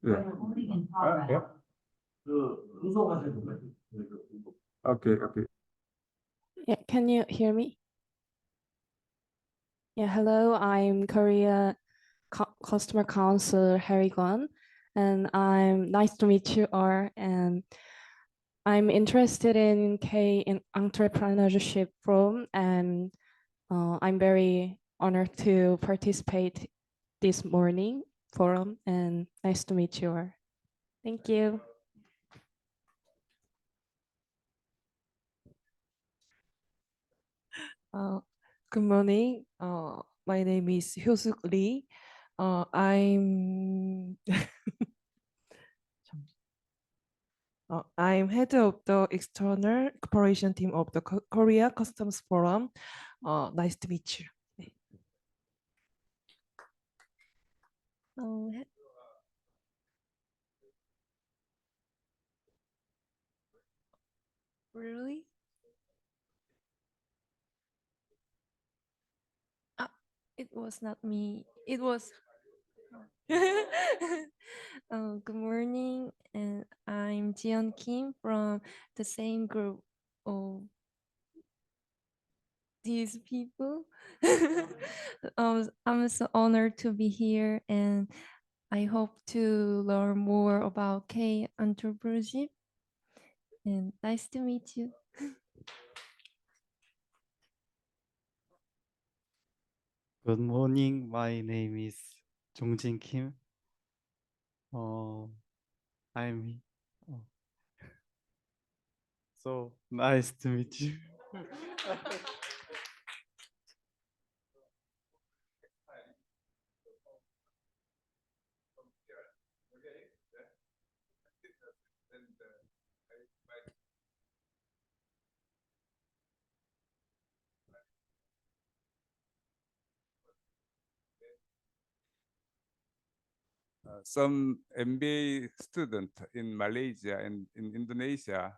Yeah. Yeah. Okay, okay. Yeah, can you hear me? Yeah, hello, I'm Korea Customer Counselor Harry Guan, and I'm nice to meet you all. And I'm interested in K in entrepreneurship forum, and I'm very honored to participate this morning forum. And nice to meet you all. Thank you. Good morning. My name is Hyosuk Lee. I'm I'm head of the external cooperation team of the Korea Customs Forum. Nice to meet you. Really? It was not me. It was. Good morning, and I'm Jiyeon Kim from the same group of these people. I'm so honored to be here, and I hope to learn more about K entrepreneurship. And nice to meet you. Good morning. My name is Joon Kim. I'm so nice to meet you. Some MBA student in Malaysia and in Indonesia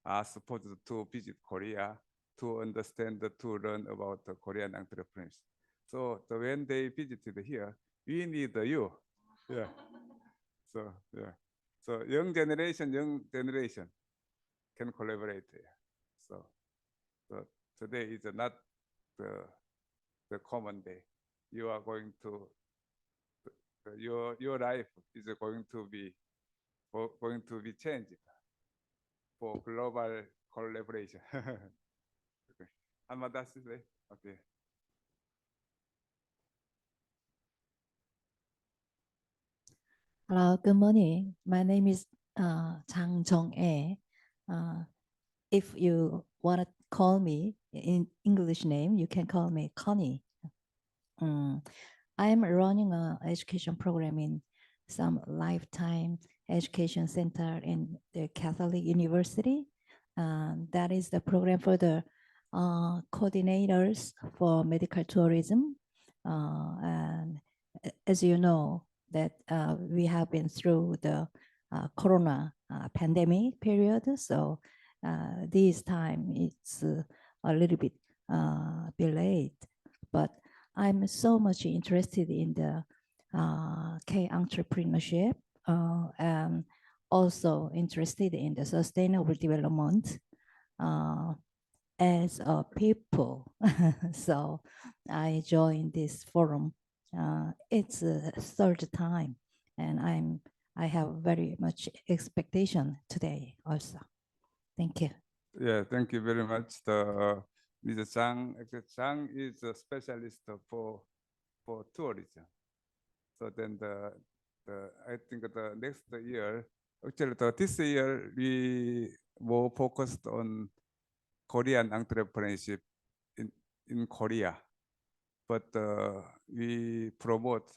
are supposed to visit Korea to understand, to learn about the Korean entrepreneurs. So when they visited here, we need you. Yeah. So yeah. So young generation can collaborate. So today is not the common day. You are going to your life is going to be changed for global collaboration. Okay. 한마디 하실래요? Okay. Hello, good morning. My name is Chang Jong-e. If you want to call me in English name, you can call me Connie. I am running an education program in some lifetime education center in the Catholic University. That is the program for the coordinators for medical tourism. And as you know, that we have been through the corona pandemic period. So this time it's a little bit delayed, but I'm so much interested in the K entrepreneurship and also interested in the sustainable development as a people. So I joined this forum. It's a third time, and I have very much expectation today also. Thank you. Yeah, thank you very much. The Mr. Chang, actually Chang is a specialist for tourism. So then I think the next year, actually this year we more focused on Korean entrepreneurship in Korea, but we promote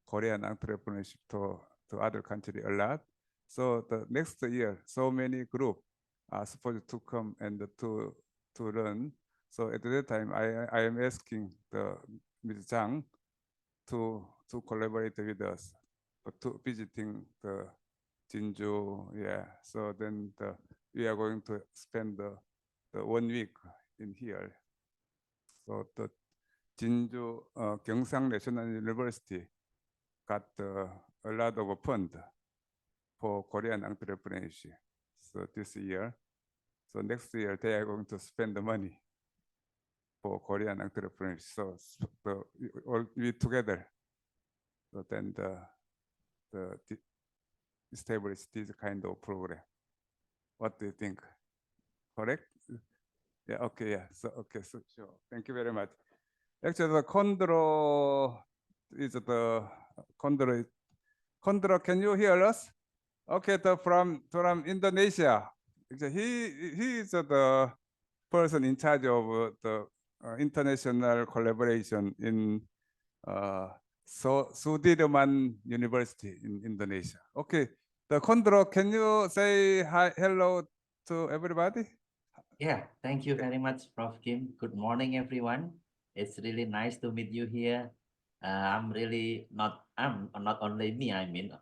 Korean entrepreneurship to other countries a lot. So the next year, so many groups are supposed to come and to learn. So at that time, I am asking the Ms. Zhang to collaborate with us, to visiting the Jinju. Yeah. So then we are going to spend the 1 week in here. So the Jinju Gyeongsang National University got a lot of fund for Korean entrepreneurship. So this year, so next year they are going to spend the money for Korean entrepreneurs. So all we together. So then the establish this kind of program. What do you think? Correct? Yeah. Okay. Yeah. So okay. So sure. Thank you very much. Actually, the Condro is the Condro. Condro, can you hear us? Okay. From Indonesia. He is the person in charge of the international collaboration in Sudirman University in Indonesia. Okay, the Condro, can you say hi, hello to everybody? Yeah, thank you very much, Prof. Kim. Good morning, everyone. It's really nice to meet you here. I'm not only me, I mean,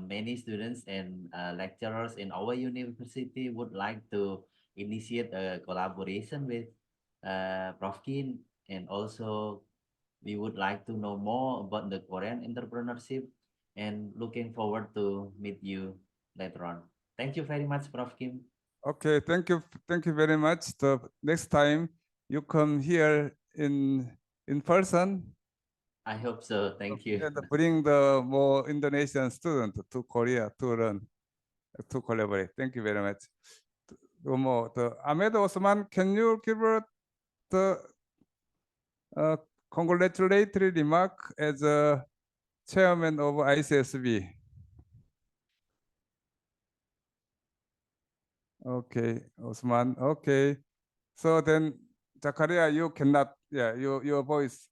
many students and lecturers in our university would like to initiate a collaboration with Prof. Kim, and also we would like to know more about the Korean entrepreneurship and looking forward to meet you later on. Thank you very much, Prof. Kim. Okay, thank you very much. The next time you come here in person, I hope so. Thank you. and bring the more Indonesian students to Korea to learn, to collaborate. Thank you very much. The Ahmed Osman, can you give the congratulatory remark as a chairman of ICSB? Okay, Osman. Okay. So then, Zakaria, you cannot. Yeah, your voice.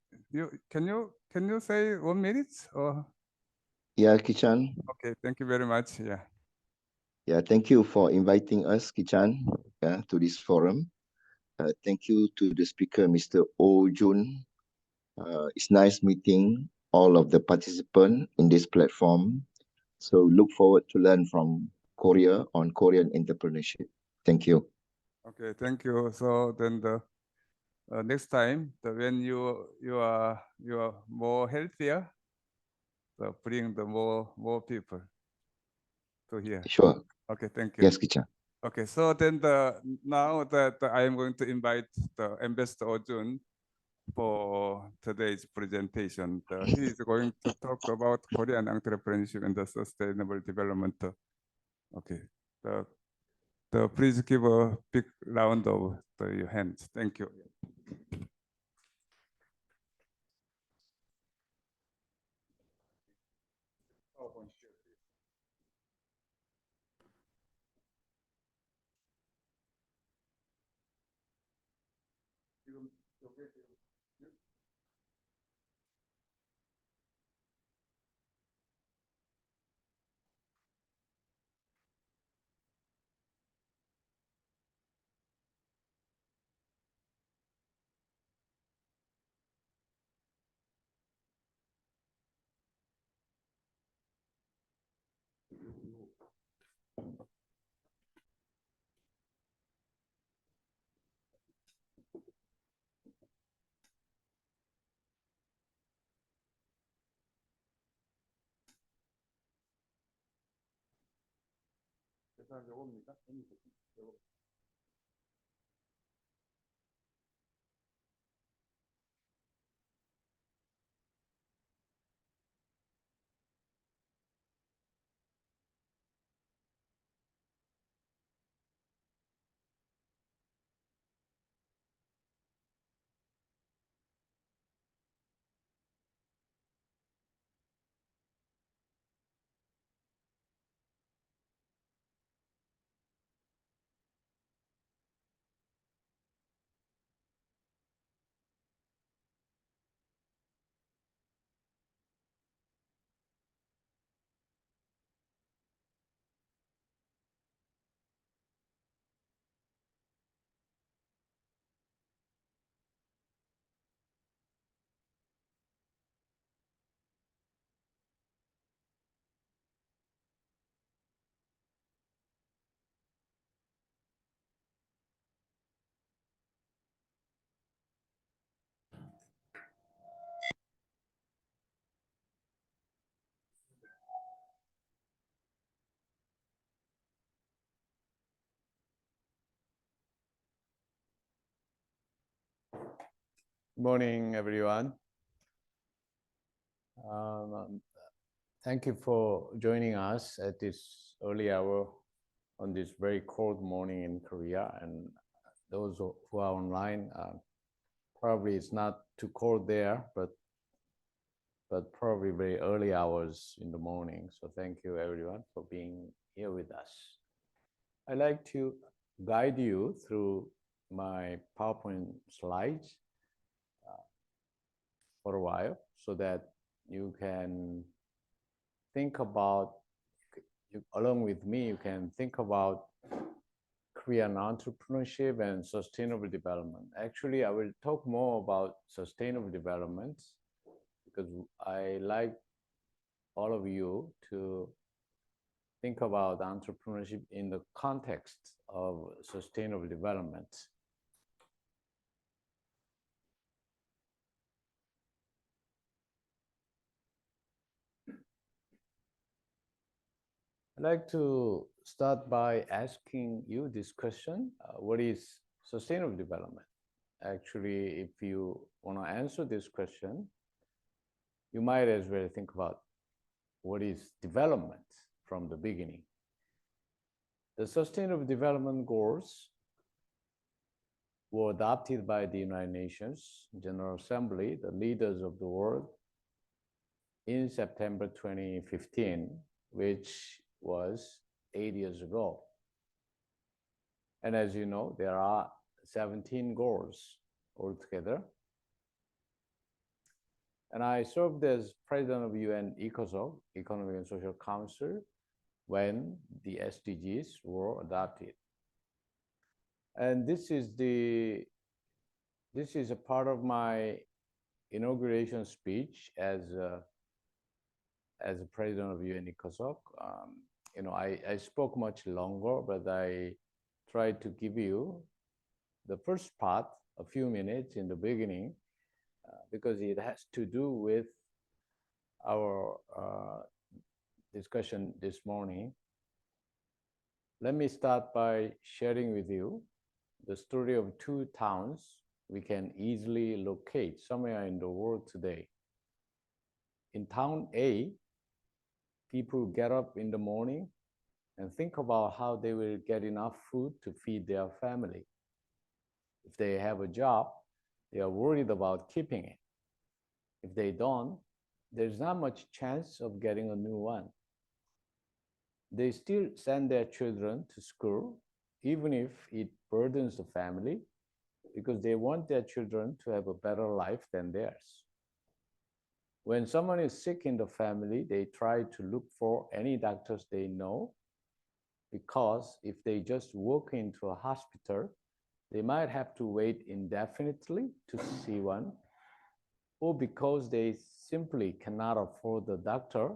Can you say 1 minute or? Yeah, Kichan. Okay, thank you very much. Yeah. Yeah, thank you for inviting us, Kichan, to this forum. Thank you to the speaker, Mr. Joon. It's nice meeting all of the participants in this platform. So look forward to learn from Korea on Korean entrepreneurship. Thank you. Okay, thank you. So then the next time, when you are more healthier, so bring the more people to here. Sure. Okay, thank you. Yes, Kichan. Okay, so then now that I am going to invite the Ambassador Joon for today's presentation. He is going to talk about Korean entrepreneurship and the sustainable development. Okay, please give a big round of your hands. Thank you. Morning, everyone. Thank you for joining us at this early hour on this very cold morning in Korea. And those who are online, probably it's not too cold there, but probably very early hours in the morning. So thank you, everyone, for being here with us. I'd like to guide you through my PowerPoint slides for a while so that you can think about, along with me, you can think about Korean entrepreneurship and sustainable development. Actually, I will talk more about sustainable development because I like all of you to think about entrepreneurship in the context of sustainable development. I'd like to start by asking you this question. What is sustainable development? Actually, if you want to answer this question, you might as well think about what is development from the beginning. The Sustainable Development Goals were adopted by the United Nations General Assembly, the leaders of the world, in September 2015, which was 8 years ago. And as you know, there are 17 goals altogether. And I served as president of UN ECOSOC, Economic and Social Council, when the SDGs were adopted. And this is a part of my inauguration speech as a president of UN ECOSOC. I spoke much longer, but I tried to give you the first part, a few minutes in the beginning, because it has to do with our discussion this morning. Let me start by sharing with you the story of two towns we can easily locate somewhere in the world today. In town A, people get up in the morning and think about how they will get enough food to feed their family. If they have a job, they are worried about keeping it. If they don't, there's not much chance of getting a new one. They still send their children to school, even if it burdens the family, because they want their children to have a better life than theirs. When someone is sick in the family, they try to look for any doctors they know, because if they just walk into a hospital, they might have to wait indefinitely to see one, or because they simply cannot afford the doctor,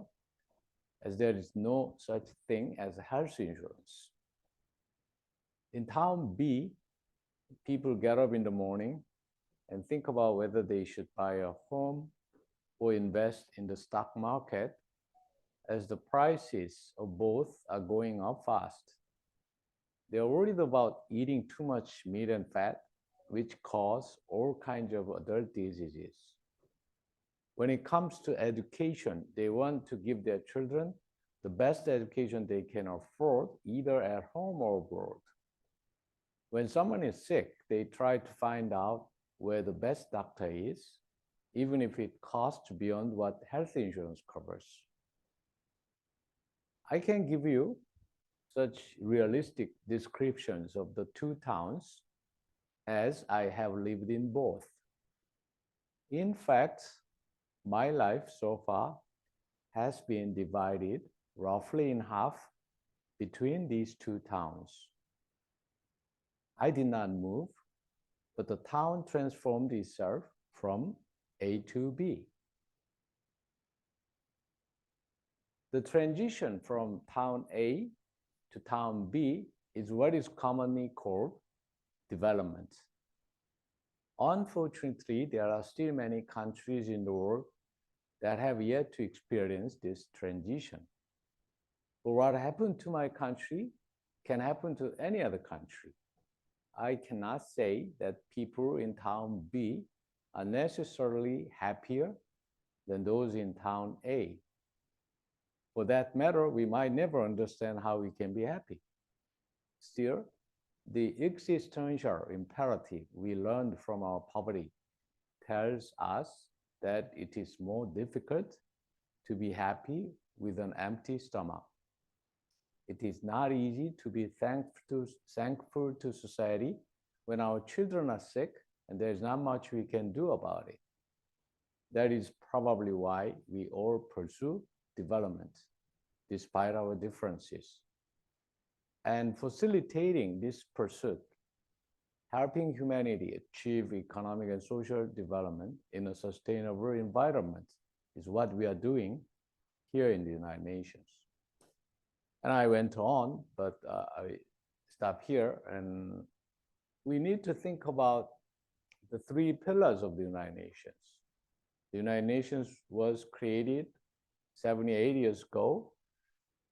as there is no such thing as health insurance. In town B, people get up in the morning and think about whether they should buy a home or invest in the stock market, as the prices of both are going up fast. They're worried about eating too much meat and fat, which cause all kinds of adult diseases. When it comes to education, they want to give their children the best education they can afford, either at home or abroad. When someone is sick, they try to find out where the best doctor is, even if it costs beyond what health insurance covers. I can give you such realistic descriptions of the two towns as I have lived in both. In fact, my life so far has been divided roughly in half between these two towns. I did not move, but the town transformed itself from A to B. The transition from town A to town B is what is commonly called development. Unfortunately, there are still many countries in the world that have yet to experience this transition. But what happened to my country can happen to any other country. I cannot say that people in town B are necessarily happier than those in town A. For that matter, we might never understand how we can be happy. Still, the existential imperative we learned from our poverty tells us that it is more difficult to be happy with an empty stomach. It is not easy to be thankful to society when our children are sick and there's not much we can do about it. That is probably why we all pursue development, despite our differences. And facilitating this pursuit, helping humanity achieve economic and social development in a sustainable environment is what we are doing here in the United Nations. And I went on, but I stop here. And we need to think about the three pillars of the United Nations. The United Nations was created 78 years ago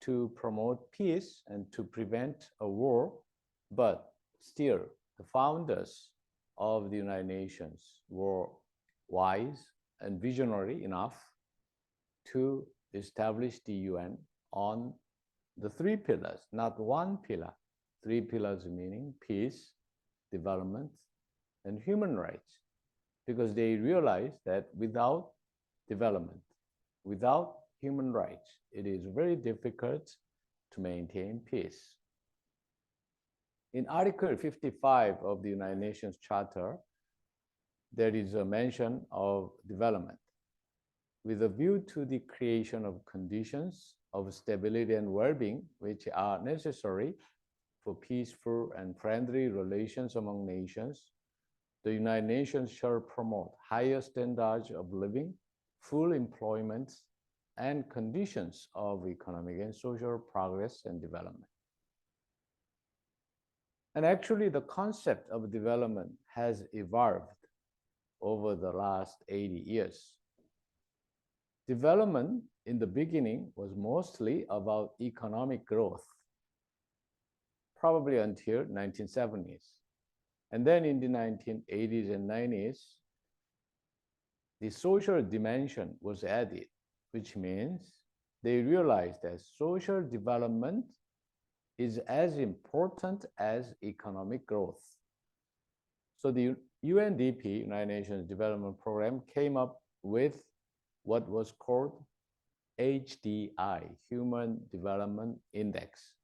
to promote peace and to prevent a war, but still the founders of the United Nations were wise and visionary enough to establish the UN on the three pillars, not one pillar. Three pillars meaning peace, development, and human rights, because they realized that without development, without human rights, it is very difficult to maintain peace. In Article 55 of the United Nations Charter, there is a mention of development with a view to the creation of conditions of stability and well-being, which are necessary for peaceful and friendly relations among nations. The United Nations shall promote higher standards of living, full employment, and conditions of economic and social progress and development. And actually, the concept of development has evolved over the last 80 years. Development in the beginning was mostly about economic growth, probably until 1970s. And then in the 1980s and 90s, the social dimension was added, which means they realized that social development is as important as economic growth. So the UNDP, United Nations Development Program, came up with what was called HDI, Human Development Index,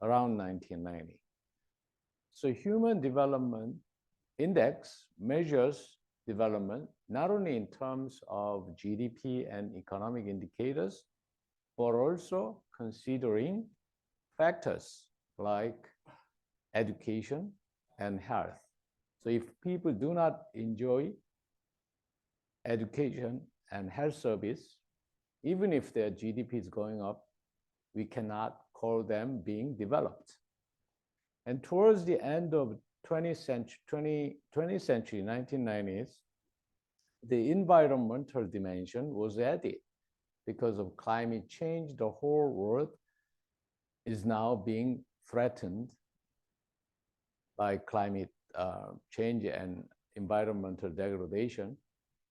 around 1990. So Human Development Index measures development not only in terms of GDP and economic indicators, but also considering factors like education and health. So if people do not enjoy education and health service, even if their GDP is going up, we cannot call them being developed. And towards the end of 20th century, 1990s, the environmental dimension was added. Because of climate change, the whole world is now being threatened by climate change and environmental degradation.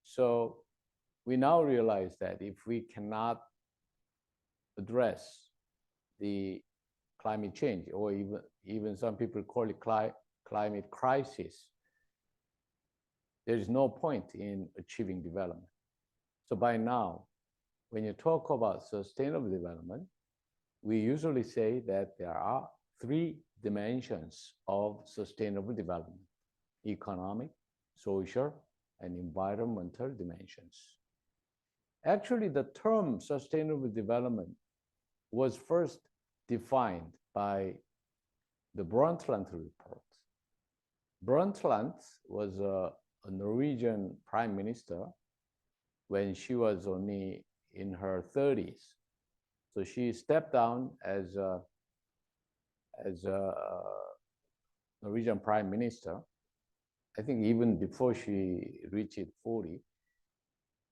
So we now realize that if we cannot address the climate change, or even some people call it climate crisis, there is no point in achieving development. So by now, when you talk about sustainable development, we usually say that there are three dimensions of sustainable development: economic, social, and environmental dimensions. Actually, the term sustainable development was first defined by the Brundtland report. Brundtland was a Norwegian prime minister when she was only in her 30s. So she stepped down as a Norwegian prime minister, I think even before she reached 40.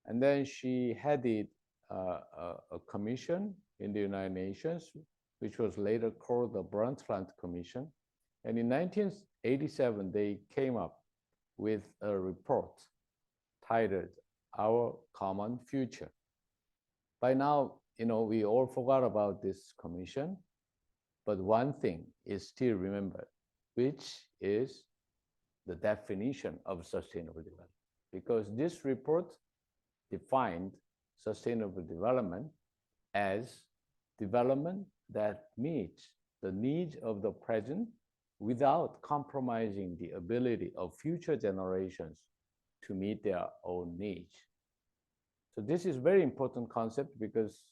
And then she headed a commission in the United Nations, which was later called the Brundtland Commission. And in 1987, they came up with a report titled Our Common Future. By now, we all forgot about this commission, but one thing is still remembered, which is the definition of sustainable development. Because this report defined sustainable development as development that meets the needs of the present without compromising the ability of future generations to meet their own needs. So this is very important concept, because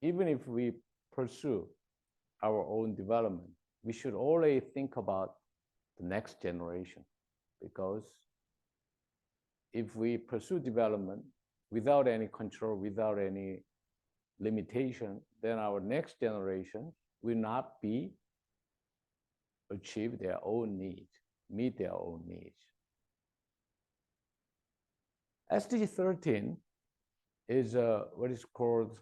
even if we pursue our own development, we should always think about the next generation, because if we pursue development without any control, without any limitation, then our next generation will not achieve their own needs, meet their own needs. SDG 13 is what is called,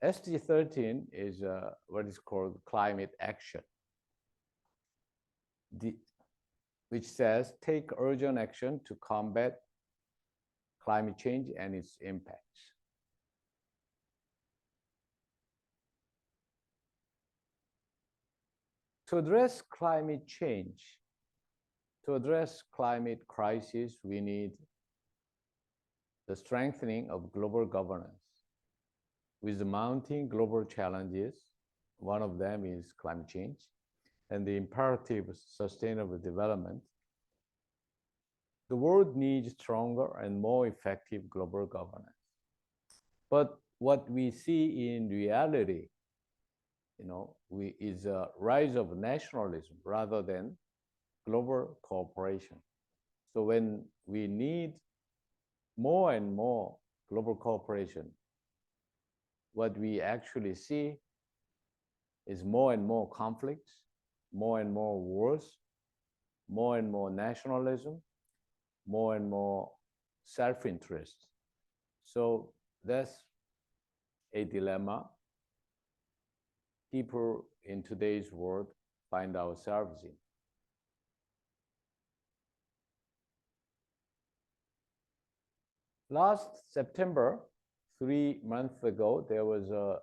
SDG 13 is what is called climate action, which says take urgent action to combat climate change and its impacts. To address climate change, to address climate crisis, we need the strengthening of global governance. With the mounting global challenges, one of them is climate change, and the imperative of sustainable development, the world needs stronger and more effective global governance. But what we see in reality, is a rise of nationalism rather than global cooperation. So when we need more and more global cooperation, what we actually see is more and more conflicts, more and more wars, more and more nationalism, more and more self-interest. So that's a dilemma people in today's world find ourselves in. Last September, 3 months ago, there was a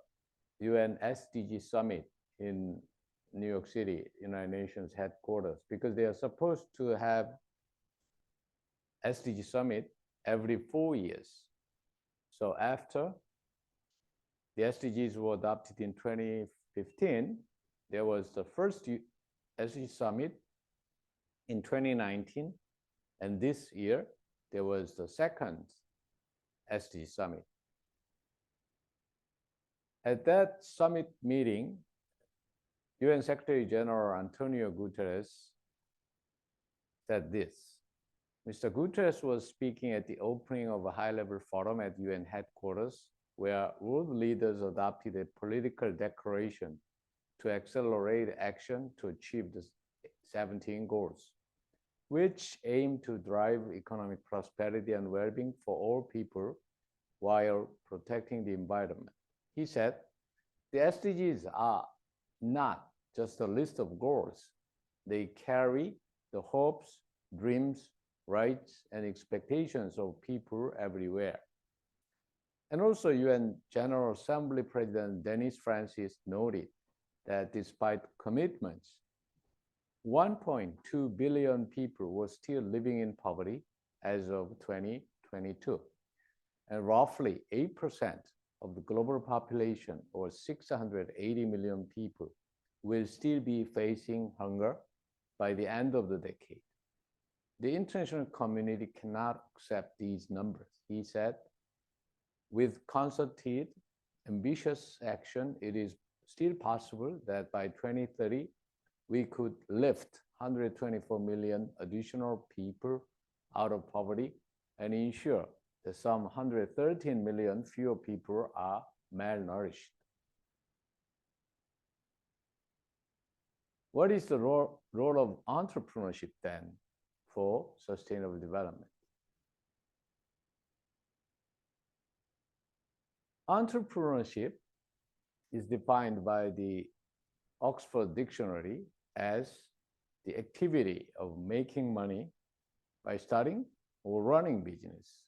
UN SDG summit in New York City, United Nations headquarters, because they are supposed to have SDG summit every 4 years. So after the SDGs were adopted in 2015, there was the first SDG summit in 2019, and this year there was the second SDG summit. At that summit meeting, UN Secretary General Antonio Guterres said this. Mr. Guterres was speaking at the opening of a high-level forum at UN headquarters, where world leaders adopted a political declaration to accelerate action to achieve the 17 goals, which aim to drive economic prosperity and well-being for all people while protecting the environment. He said, the SDGs are not just a list of goals. They carry the hopes, dreams, rights, and expectations of people everywhere. And also, UN General Assembly President Denis Francis noted that despite commitments, 1.2 billion people were still living in poverty as of 2022. And roughly 8% of the global population, or 680 million people, will still be facing hunger by the end of the decade. The international community cannot accept these numbers. He said, with concerted, ambitious action, it is still possible that by 2030, we could lift 124 million additional people out of poverty and ensure that some 113 million fewer people are malnourished. What is the role of entrepreneurship then for sustainable development? Entrepreneurship is defined by the Oxford Dictionary as the activity of making money by starting or running business,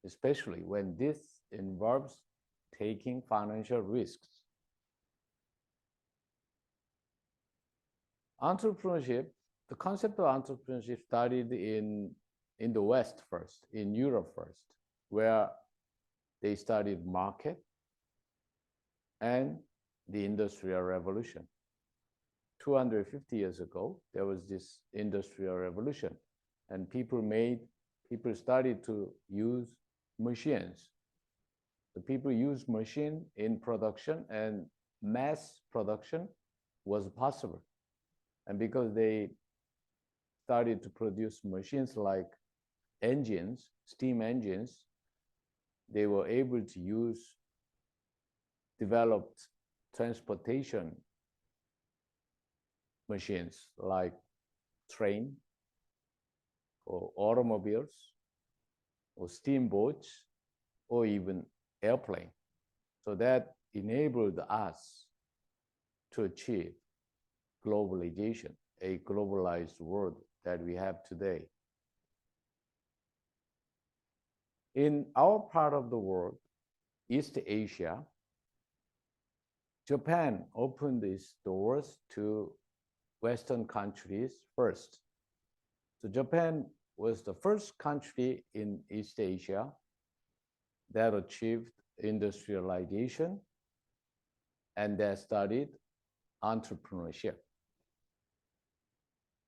especially when this involves taking financial risks. Entrepreneurship, the concept of entrepreneurship started in the West first, in Europe first, where they studied market and the Industrial Revolution. 250 years ago, there was this Industrial Revolution, and people started to use machines. The people used machine in production, and mass production was possible. And because they started to produce machines like engines, steam engines, they were able to use developed transportation machines like train or automobiles or steamboats or even airplane. So that enabled us to achieve globalization, a globalized world that we have today. In our part of the world, East Asia, Japan opened its doors to Western countries first. So Japan was the first country in East Asia that achieved industrialization and that studied entrepreneurship.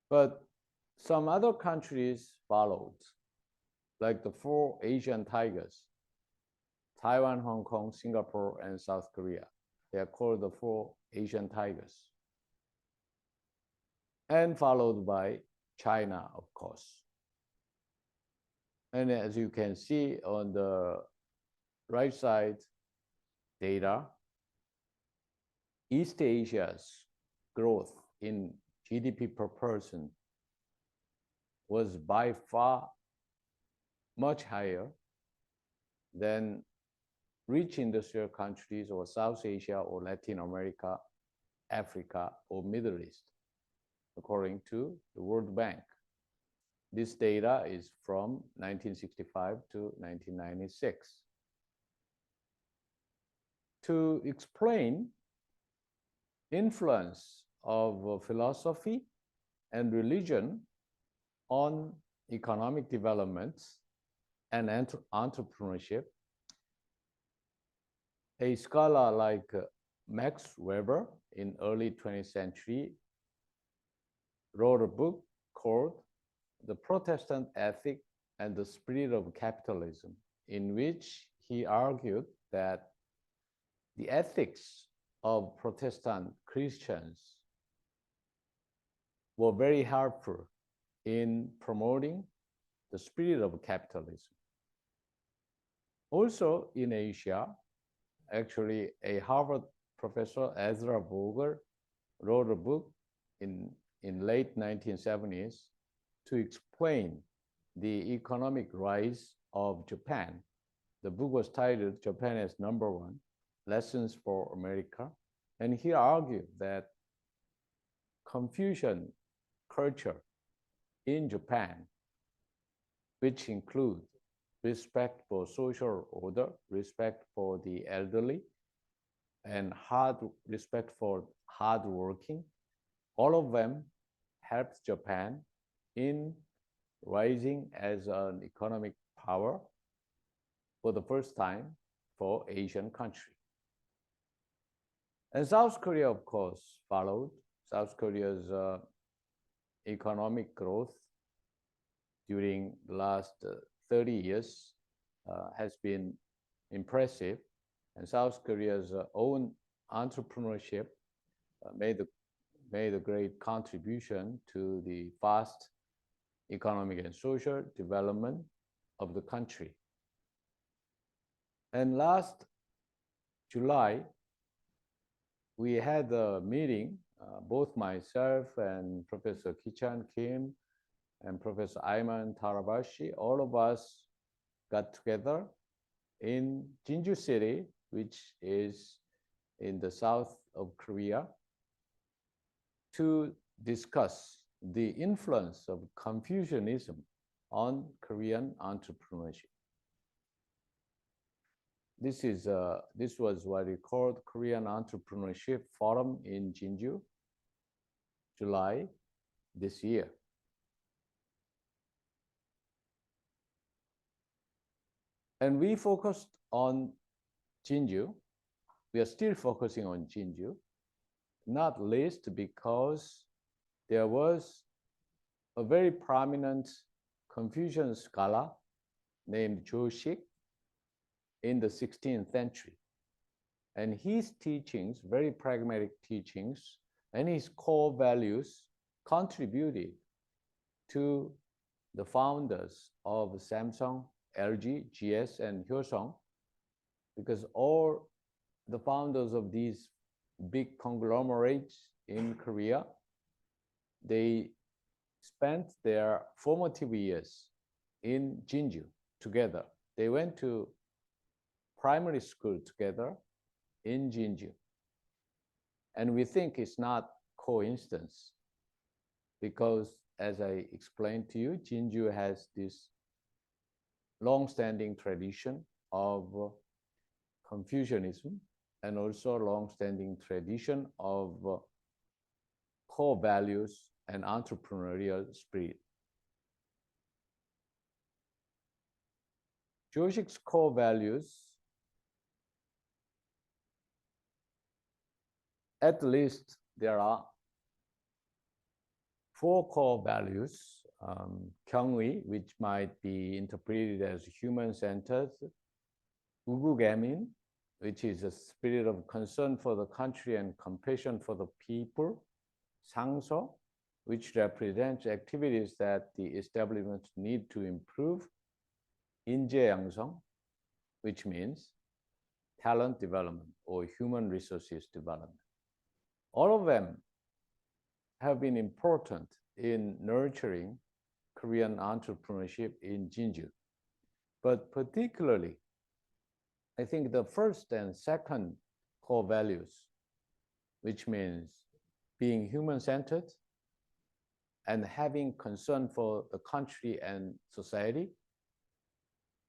But some other countries followed, like the 4 Asian tigers, Taiwan, Hong Kong, Singapore, and South Korea. They are called the 4 Asian tigers. And followed by China, of course. And as you can see on the right side data, East Asia's growth in GDP per person was by far much higher than rich industrial countries or South Asia or Latin America, Africa, or Middle East, according to the World Bank. This data is from 1965 to 1996. To explain influence of philosophy and religion on economic development and entrepreneurship, a scholar like Max Weber in early 20th century wrote a book called The Protestant Ethic and the Spirit of Capitalism, in which he argued that the ethics of Protestant Christians were very helpful in promoting the spirit of capitalism. Also in Asia, actually a Harvard professor, Ezra Vogel, wrote a book in late 1970s to explain the economic rise of Japan. The book was titled Japan as Number One, Lessons for America. And he argued that Confucian culture in Japan, which includes respect for social order, respect for the elderly, and respect for hard working, all of them helped Japan in rising as an economic power for the first time for Asian country. And South Korea, of course, followed. South Korea's economic growth during the last 30 years has been impressive. And South Korea's own entrepreneurship made a great contribution to the fast economic and social development of the country. And last July, we had a meeting, both myself and Professor Ki-chan Kim and Professor Ayman Tarabashi, all of us got together in Jinju City, which is in the south of Korea, to discuss the influence of Confucianism on Korean entrepreneurship. This was what we called Korean Entrepreneurship Forum in Jinju, July this year. And we focused on Jinju. We are still focusing on Jinju, not least because there was a very prominent Confucian scholar named Joon in the 16th century. And his teachings, very pragmatic teachings, and his core values contributed to the founders of Samsung, LG, GS, and Hyosung, because all the founders of these big conglomerates in Korea, they spent their formative years in Jinju together. They went to primary school together in Jinju. And we think it's not coincidence because, as I explained to you, Jinju has this long-standing tradition of Confucianism and also a long-standing tradition of core values and entrepreneurial spirit. Joshik's core values, at least there are 4 core values. Kyungwi, which might be interpreted as human-centered, Ugugamin, which is a spirit of concern for the country and compassion for the people, Sangso, which represents activities that the establishments need to improve, Injeyangsong, which means talent development or human resources development. All of them have been important in nurturing Korean entrepreneurship in Jinju. But particularly, I think the first and second core values, which means being human-centered and having concern for the country and society,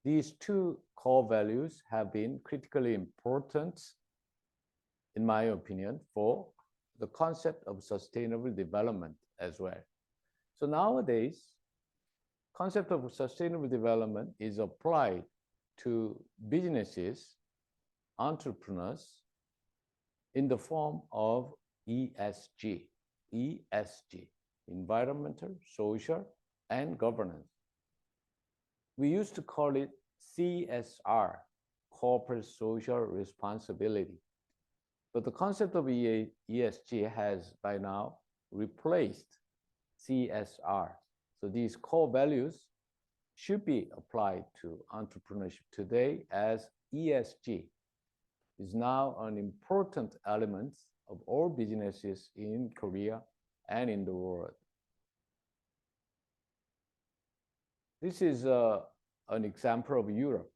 these 2 core values have been critically important, in my opinion, for the concept of sustainable development as well. So nowadays, concept of sustainable development is applied to businesses, entrepreneurs, in the form of ESG, environmental, social, and governance. We used to call it CSR, corporate social responsibility. But the concept of ESG has by now replaced CSR. So these core values should be applied to entrepreneurship today, as ESG is now an important element of all businesses in Korea and in the world. This is an example of Europe.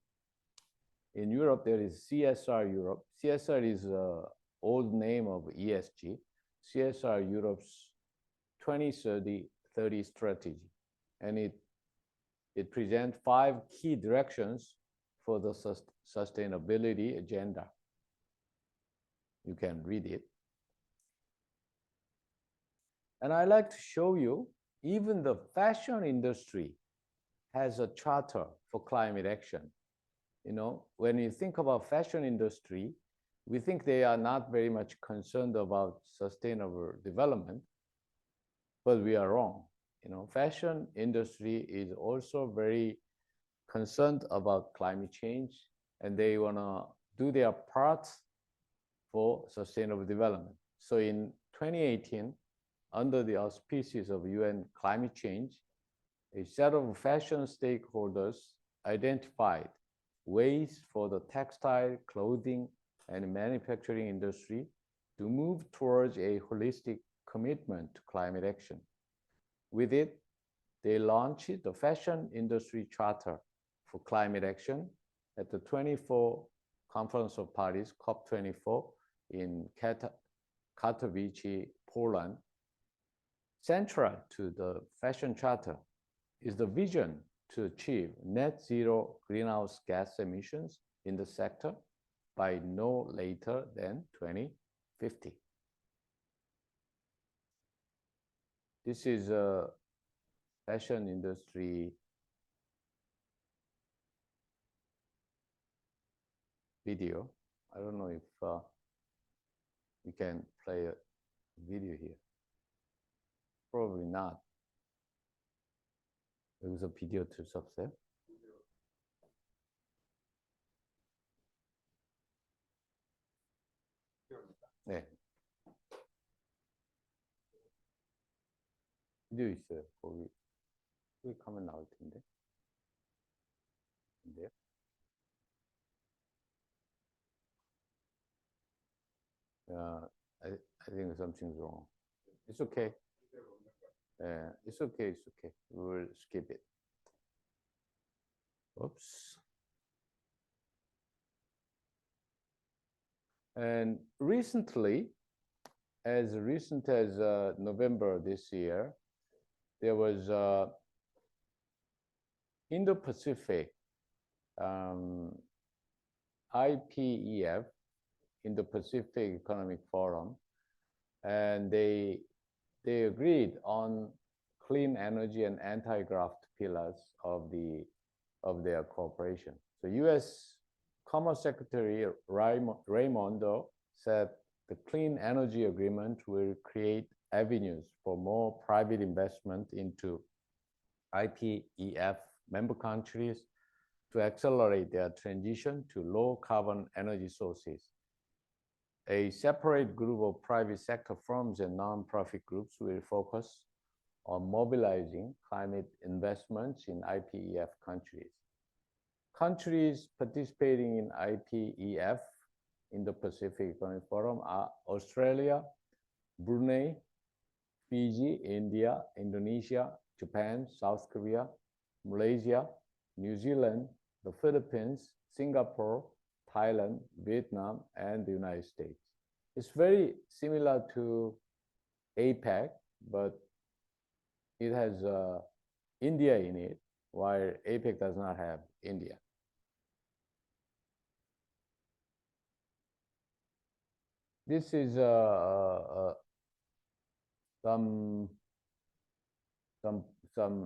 In Europe, there is CSR Europe. CSR is an old name of ESG. CSR Europe's 2030 strategy. And it presents 5 key directions for the sustainability agenda. You can read it. And I like to show you, even the fashion industry has a charter for climate action. You know, when you think about fashion industry, we think they are not very much concerned about sustainable development, but we are wrong. You know, fashion industry is also very concerned about climate change, and they want to do their part for sustainable development. So in 2018, under the auspices of UN climate change, a set of fashion stakeholders identified ways for the textile, clothing, and manufacturing industry to move towards a holistic commitment to climate action. With it, they launched the Fashion Industry Charter for Climate Action at the 24th Conference of Parties, COP24, in Katowice, Poland. Central to the Fashion Charter is the vision to achieve net zero greenhouse gas emissions in the sector by no later than 2050. This is a fashion industry video. I don't know if we can play a video here. Probably not. 여기서 비디오 틀 수 없어요? 네. 비디오 있어요. 거기 클릭하면 나올 텐데. 근데요? I think something's wrong. It's okay. It's okay. It's okay. We'll skip it. Oops. And recently, as recent as November this year, there was Indo-Pacific IPEF, Indo-Pacific Economic Forum, and they agreed on clean energy and anti-graft pillars of their cooperation. So U.S. Commerce Secretary Raimondo said the clean energy agreement will create avenues for more private investment into IPEF member countries to accelerate their transition to low carbon energy sources. A separate group of private sector firms and non-profit groups will focus on mobilizing climate investments in IPEF countries. Countries participating in IPEF in the Pacific Economic Forum are Australia, Brunei, Fiji, India, Indonesia, Japan, South Korea, Malaysia, New Zealand, the Philippines, Singapore, Thailand, Vietnam, and the United States. It's very similar to APEC, but it has India in it, while APEC does not have India. This is some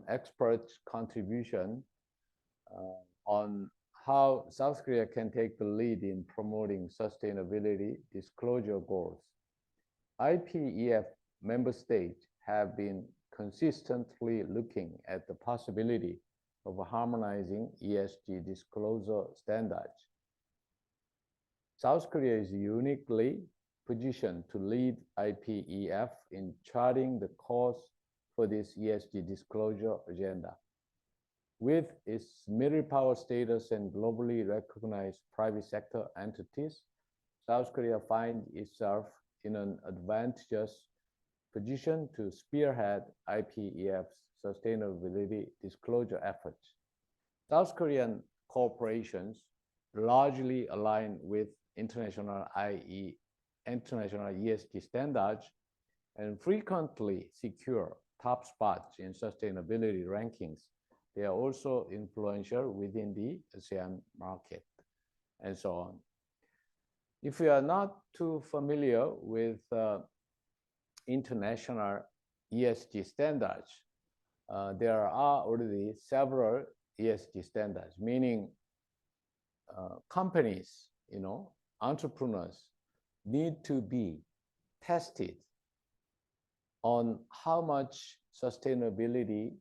experts' contribution on how South Korea can take the lead in promoting sustainability disclosure goals. IPEF member states have been consistently looking at the possibility of harmonizing ESG disclosure standards. South Korea is uniquely positioned to lead IPEF in charting the course for this ESG disclosure agenda. With its military power status and globally recognized private sector entities, South Korea finds itself in an advantageous position to spearhead IPEF's sustainability disclosure efforts. South Korean corporations largely align with international ESG standards and frequently secure top spots in sustainability rankings. They are also influential within the ASEAN market, and so on. If you are not too familiar with international ESG standards, there are already several ESG standards, meaning companies, entrepreneurs need to be tested on how much sustainability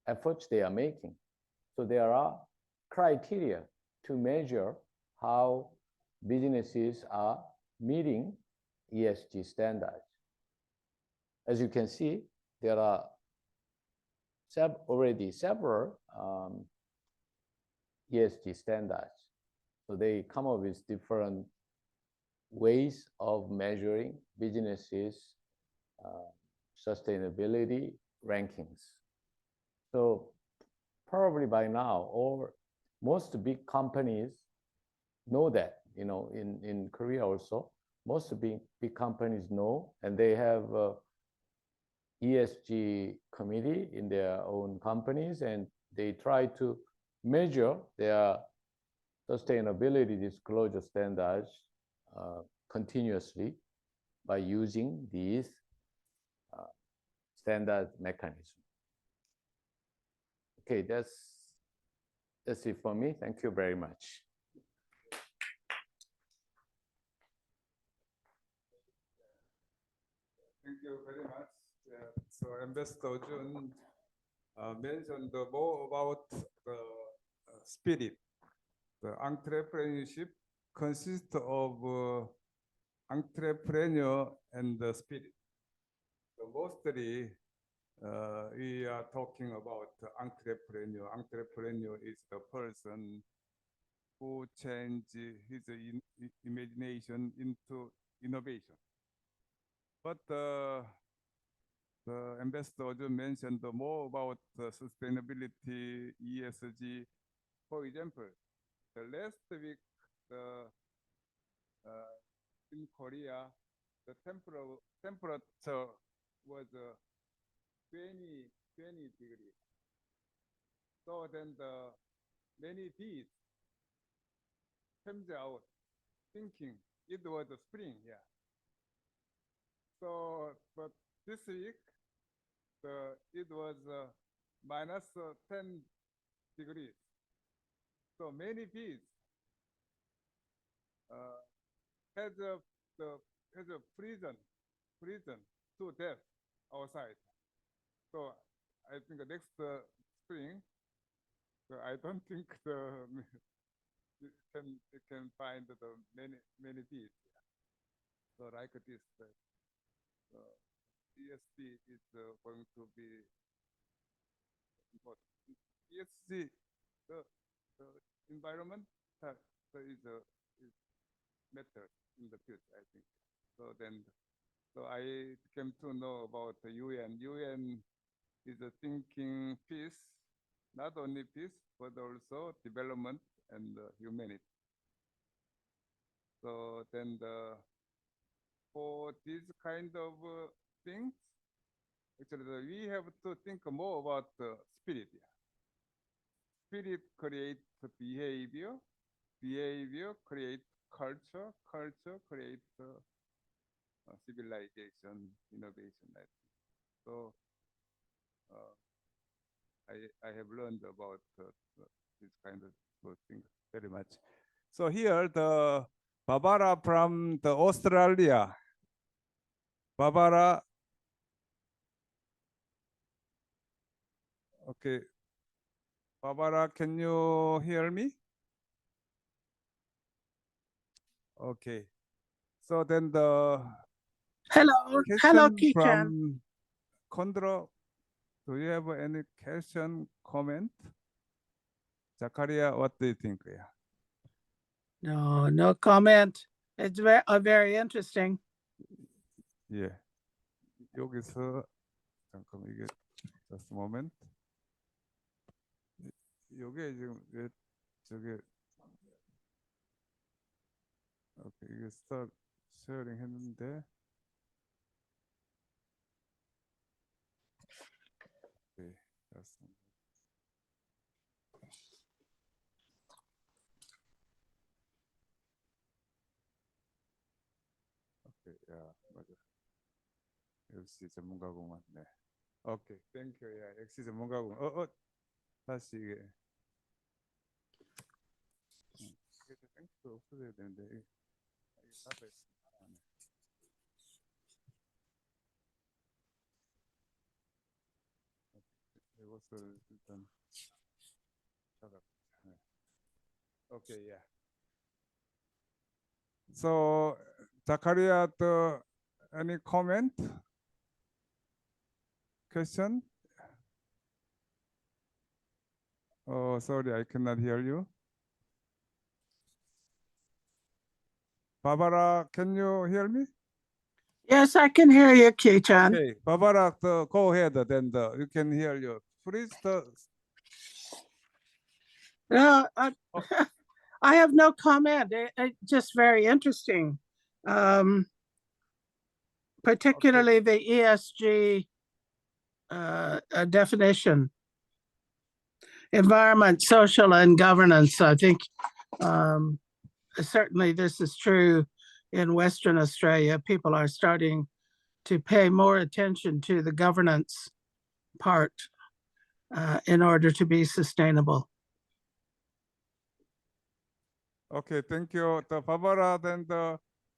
efforts they are making. So there are criteria to measure how businesses are meeting ESG standards. As you can see, there are already several ESG standards. So they come up with different ways of measuring businesses' sustainability rankings. So probably by now, or most big companies know that, in Korea also, most big companies know, and they have ESG committee in their own companies, and they try to measure their sustainability disclosure standards continuously by using these standard mechanisms. Okay, that's it for me. Thank you very much. Thank you very much. Yeah. So Ambassador Joon mentioned more about the spirit. The entrepreneurship consists of entrepreneur and the spirit. So mostly we are talking about entrepreneur. Entrepreneur is the person who changes his imagination into innovation. But the ambassador also mentioned more about sustainability, ESG. For example, the last week in Korea, the temperature was 20 degrees. So then many bees comes out thinking it was a spring, yeah. So, but this week, it was minus 10 degrees. So many bees has a prison to death outside. So I think the next spring, so I don't think it can find the many bees. So like this, ESG is going to be important. ESG, the environment is matter in the future, I think. So I came to know about the UN. UN is thinking peace, not only peace, but also development and humanity. So then for this kind of things, actually we have to think more about the spirit. Spirit creates behavior, behavior creates culture, culture creates civilization, innovation. I think. So I have learned about this kind of things very much. So here the Barbara from the Australia. Barbara. Okay. Barbara, can you hear me? Okay. So then the Hello, question Kichan. from Condro. Do you have any question, comment? Zakaria, what do you think? Yeah. No comment. It's very interesting. 예. 여기서 잠깐만 이게 just a moment. 요게 지금 왜 저게 오케이 이게 start sharing 했는데 오케이 just a moment. 오케이 야 맞아. 역시 전문가구만. 네. 오케이, 땡큐. 야, 역시 전문가구만. 다시 이게. 땡큐 없어져야 되는데 이게 답에 이것을 일단 네. 오케이, 야. So, Zakaria, any comment? Question? Oh, sorry, I cannot hear you. Barbara, can you hear me? Yes, I can hear you, Kichan. Okay, Barbara, go ahead. Then you can hear you. Please. No, I have no comment. It's just very interesting, particularly the ESG definition. environment, social, and governance. I think certainly this is true in Western Australia. People are starting to pay more attention to the governance part in order to be sustainable. Okay, thank you. Barbara, then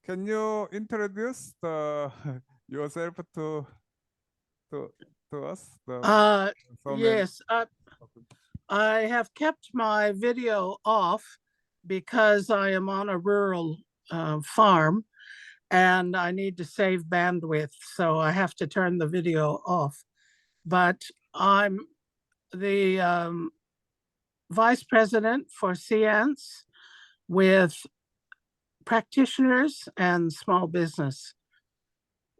can you introduce yourself to us? Yes, I have kept my video off because I am on a rural farm and I need to save bandwidth, so I have to turn the video off. But I'm the vice president for CIANS with practitioners and small business.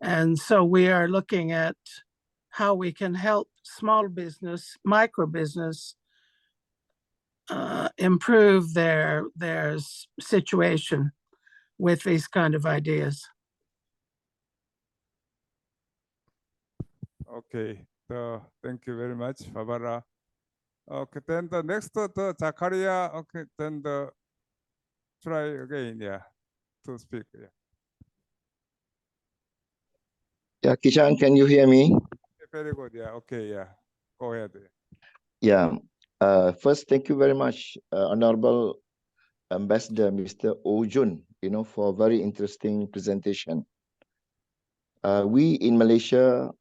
And so we are looking at how we can help small business, micro business, improve their situation with these kind of ideas. Okay, thank you very much, Barbara. Okay, then the next, Zakaria. Okay, then try again, yeah, to speak. Yeah. Yeah, Kishan, can you hear me? Very good. Yeah. Okay. Yeah. Go ahead. Yeah. First, thank you very much, Honorable Ambassador Mr. Oh Joon, for a very interesting presentation. We in Malaysia,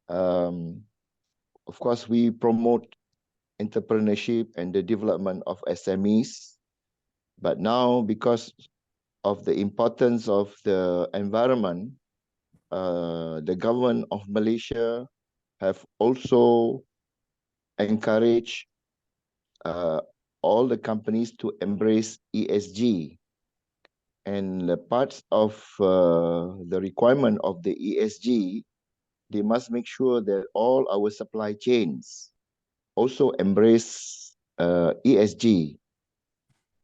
of course, we promote entrepreneurship and the development of SMEs. But now, because of the importance of the environment, the government of Malaysia have also encouraged all the companies to embrace ESG. And the parts of the requirement of the ESG, they must make sure that all our supply chains also embrace ESG.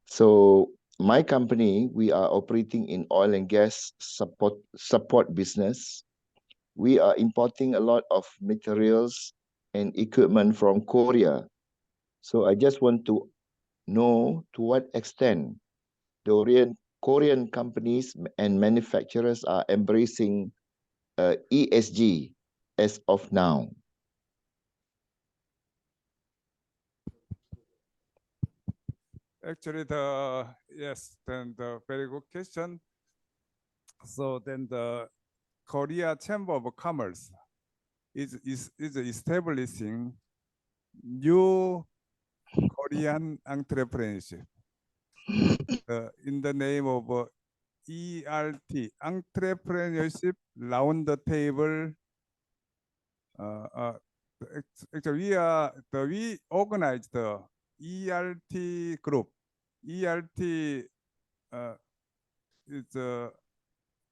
So my company, we are operating in oil and gas support business. We are importing a lot of materials and equipment from Korea. So I just want to know to what extent the Korean companies and manufacturers are embracing ESG as of now. Actually, yes, then the very good question. So then the Korea Chamber of Commerce is establishing new Korean entrepreneurship in the name of ERT, Entrepreneurship Round the Table. Actually, we organized the ERT group. ERT is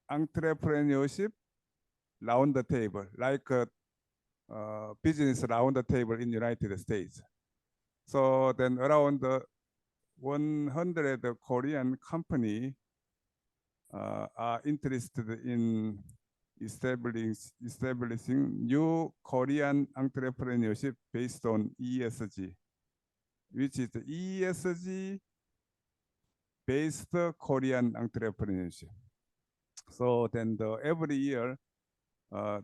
entrepreneurship round the table, like business round the table in United States. So then around 100 Korean company are interested in establishing new Korean entrepreneurship based on ESG, which is the ESG based Korean entrepreneurship. So then every year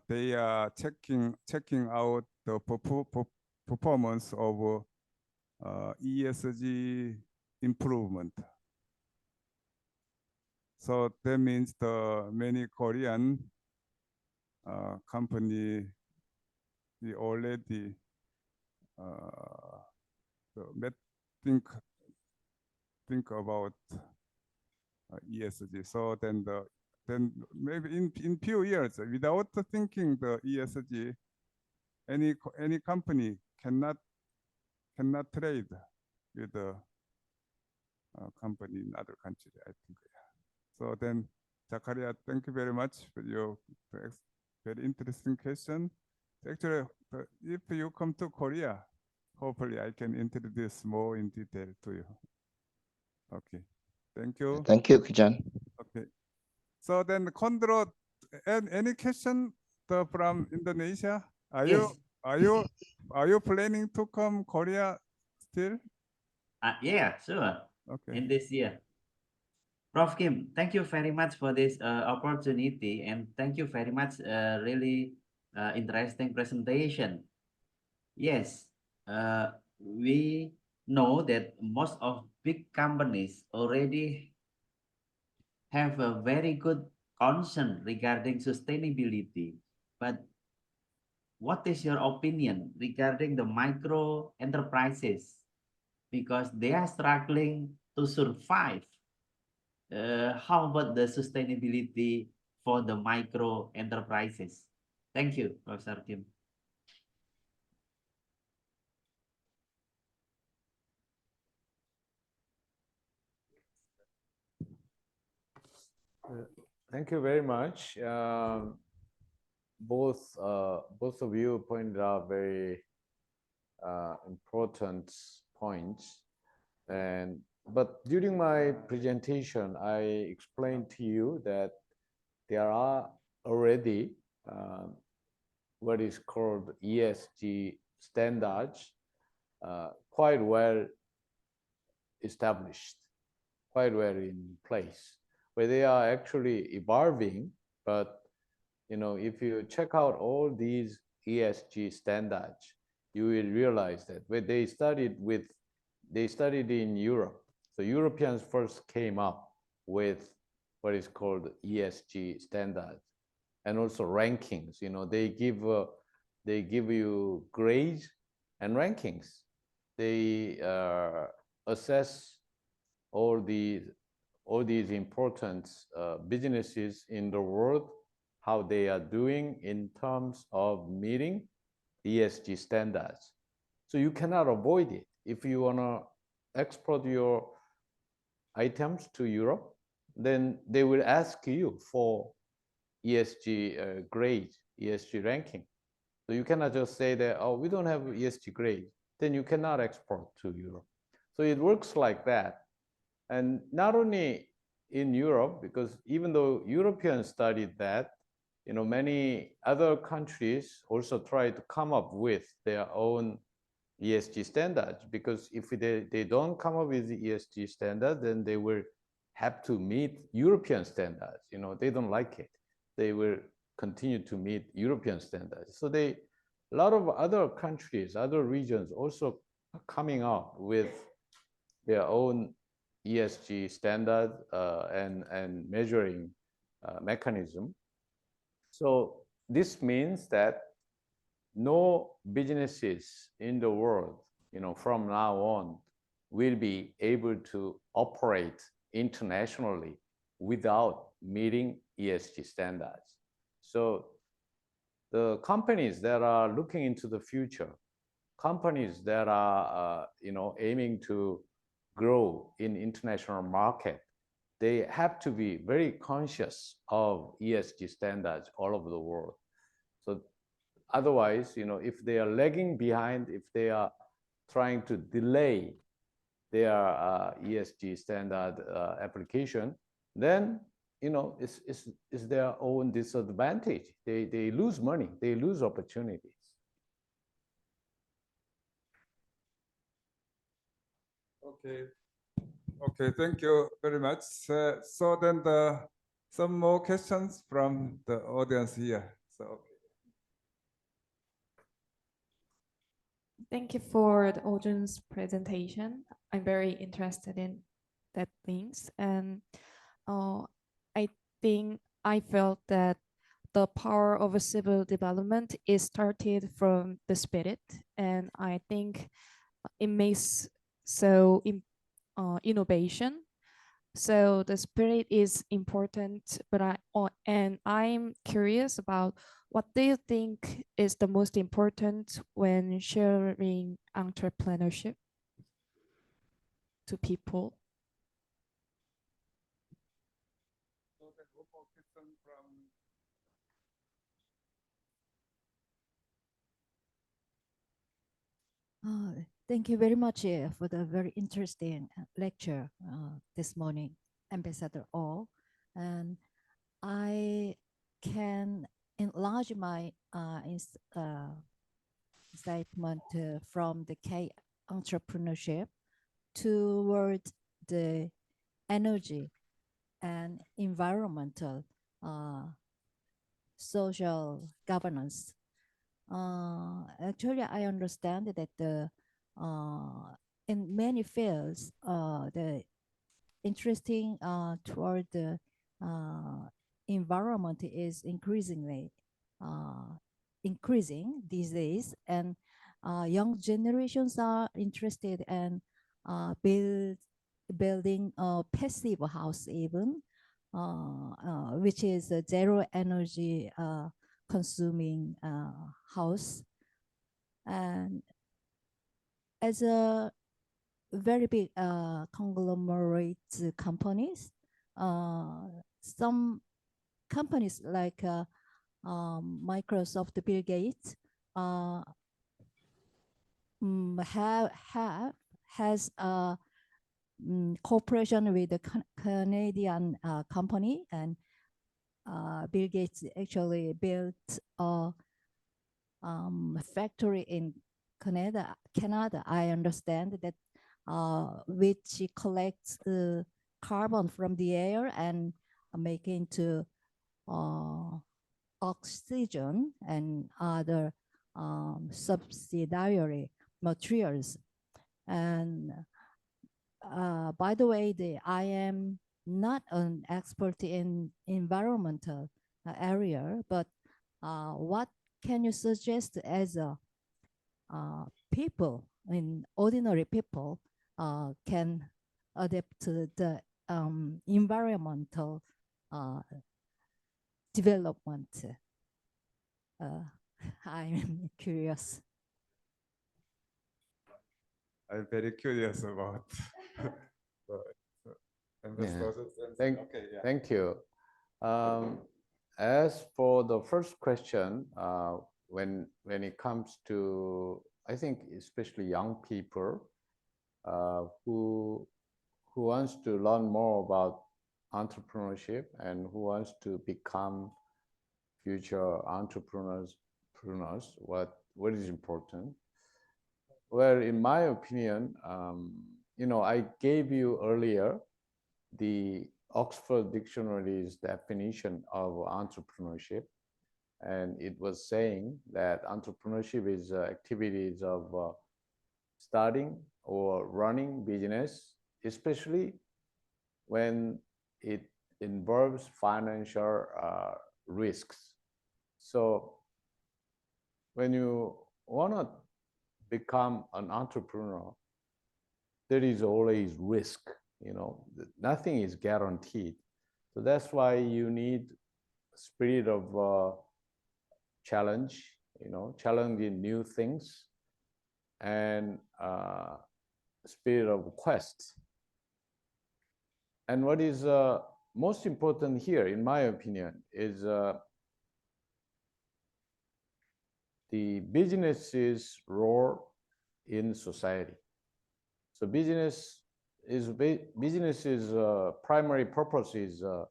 they are checking out the performance of ESG improvement. So that means the many Korean company we already think about ESG. So then maybe in few years, without thinking the ESG, any company cannot trade with the company in other country, I think. So then, Zakaria, thank you very much for your very interesting question. Actually, if you come to Korea, hopefully I can introduce more in detail to you. Okay, thank you. Thank you, Kijan. Okay, so then Kondro, any question from Indonesia? Are you planning to come Korea still? Yeah, sure. Okay. In this year. Prof. Kim, thank you very much for this opportunity, and thank you very much, really interesting presentation. Yes, we know that most of big companies already have a very good concern regarding sustainability. But what is your opinion regarding the micro enterprises? Because they are struggling to survive. How about the sustainability for the micro enterprises? Thank you, Professor Kim. Thank you very much. Both of you pointed out very important points, but during my presentation, I explained to you that there are already what is called ESG standards, quite well established, quite well in place, where they are actually evolving. But if you check out all these ESG standards, you will realize that when they studied in Europe. So Europeans first came up with what is called ESG standards, and also rankings. They give you grades and rankings. They assess all these important businesses in the world, how they are doing in terms of meeting ESG standards. So you cannot avoid it. If you want to export your items to Europe, then they will ask you for ESG grade, ESG ranking. So you cannot just say that, oh, we don't have ESG grade, then you cannot export to Europe. So it works like that. And not only in Europe, because even though Europeans studied that, many other countries also try to come up with their own ESG standards, because if they don't come up with the ESG standard, then they will have to meet European standards. They don't like it. They will continue to meet European standards. So a lot of other countries, other regions also are coming out with their own ESG standard and measuring mechanism. So this means that no businesses in the world, from now on, will be able to operate internationally without meeting ESG standards. So the companies that are looking into the future, companies that are aiming to grow in international market, they have to be very conscious of ESG standards all over the world. So otherwise, if they are lagging behind, if they are trying to delay their ESG standard application, then it's their own disadvantage. They lose money, they lose opportunities. Okay, thank you very much. So then some more questions from the audience here. So Thank you for the audience presentation. I'm very interested in that things, and I think I felt that the power of a civil development is started from the spirit, and I think it makes innovation. So the spirit is important, but I'm curious about what do you think is the most important when sharing entrepreneurship to people? Thank you very much for the very interesting lecture this morning, Ambassador O. And I can enlarge my statement from the K entrepreneurship toward the energy and environmental social governance. Actually, I understand that in many fields, the interesting toward the environment is increasingly increasing these days, and young generations are interested in building a passive house even, which is a zero energy consuming house. And as a very big conglomerate companies, some companies like Microsoft, Bill Gates, has a cooperation with a Canadian company, and Bill Gates actually built a factory in Canada. I understand that, which collects the carbon from the air and make into oxygen and other subsidiary materials. And by the way, I am not an expert in environmental area, but what can you suggest as a people, ordinary people can adapt to the environmental development? I'm curious. I'm very curious about. Thank you. As for the first question, when it comes to, I think especially young people who wants to learn more about entrepreneurship and who wants to become future entrepreneurs, what is important? Well, in my opinion, I gave you earlier the Oxford Dictionary's definition of entrepreneurship, and it was saying that entrepreneurship is activities of starting or running business, especially when it involves financial risks. So when you want to become an entrepreneur, there is always risk. Nothing is guaranteed. So that's why you need a spirit of challenge, challenging new things, and spirit of quest. And what is most important here, in my opinion, is the business's role in society. So business's primary purpose is to